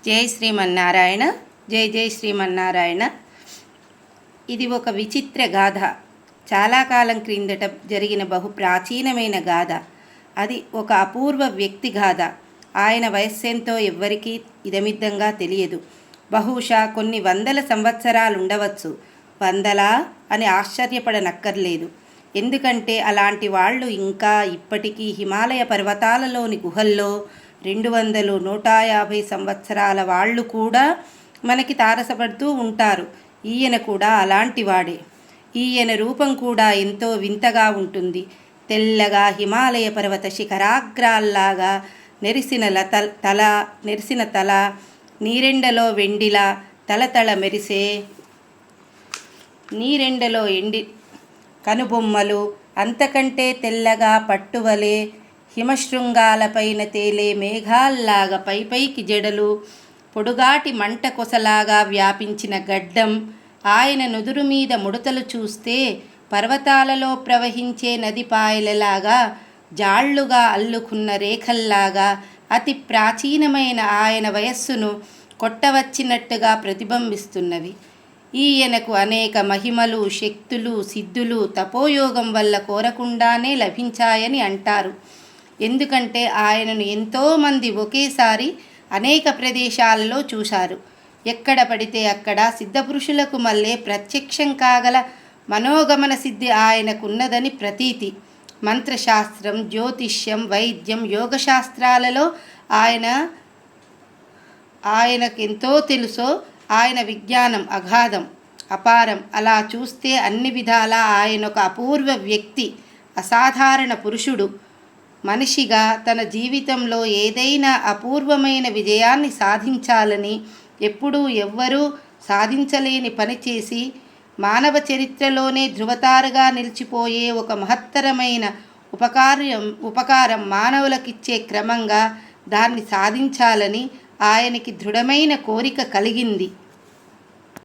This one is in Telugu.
జై శ్రీమన్నారాయణ. జై జై శ్రీమన్నారాయణ. ఇది ఒక విచిత్ర గాథ. చాలా కాలం క్రిందట జరిగిన బహు ప్రాచీనమైన గాథ. అది ఒక అపూర్వ వ్యక్తి గాథ. ఆయన వయస్సెంతో ఎవ్వరికీ ఇదమిద్దంగా తెలియదు. బహుశా కొన్ని వందల సంవత్సరాలు ఉండవచ్చు. వందలా అని ఆశ్చర్యపడనక్కర్లేదు. ఎందుకంటే అలాంటి వాళ్ళు ఇంకా ఇప్పటికీ హిమాలయ పర్వతాలలోని గుహల్లో 200, 150 సంవత్సరాల వాళ్ళు కూడా మనకి తారసపడుతూ ఉంటారు. ఈయన కూడా అలాంటివాడే. ఈయన రూపం కూడా ఎంతో వింతగా ఉంటుంది. తెల్లగా హిమాలయ పర్వత శిఖరాగ్రాల్లాగా నెరిసిన తల, నీరెండలో వెండిలా తలతళ మెరిసే నీరెండలో ఎండి కనుబొమ్మలు, అంతకంటే తెల్లగా పట్టువలే హిమశృంగాలపైన తేలే మేఘాల్లాగా పైపైకి జడలు, పొడుగాటి మంట కొసలాగా వ్యాపించిన గడ్డం, ఆయన నుదురు మీద ముడతలు చూస్తే పర్వతాలలో ప్రవహించే నదిపాయలలాగా జాళ్లుగా అల్లుకున్న రేఖల్లాగా అతి ప్రాచీనమైన ఆయన వయస్సును కొట్టవచ్చినట్టుగా ప్రతిబింబిస్తున్నవి. ఈయనకు అనేక మహిమలు, శక్తులు, సిద్ధులు తపోయోగం వల్ల కోరకుండానే లభించాయని అంటారు. ఎందుకంటే ఆయనను ఎంతోమంది ఒకేసారి అనేక ప్రదేశాలలో చూశారు. ఎక్కడ పడితే అక్కడ సిద్ధపురుషులకు మళ్ళీ ప్రత్యక్షం కాగల మనోగమన సిద్ధి ఆయనకున్నదని ప్రతీతి. మంత్రశాస్త్రం, జ్యోతిష్యం, వైద్యం, యోగశాస్త్రాలలో ఆయనకెంతో తెలుసో ఆయన విజ్ఞానం అగాధం, అపారం. అలా చూస్తే అన్ని విధాలా ఆయన ఒక అపూర్వ వ్యక్తి, అసాధారణ పురుషుడు. మనిషిగా తన జీవితంలో ఏదైనా అపూర్వమైన విజయాన్ని సాధించాలని, ఎప్పుడూ ఎవ్వరూ సాధించలేని పని చేసి మానవ చరిత్రలోనే ధృవతారగా నిలిచిపోయే ఒక మహత్తరమైన ఉపకారం మానవులకిచ్చే క్రమంగా దాన్ని సాధించాలని ఆయనకి దృఢమైన కోరిక కలిగింది.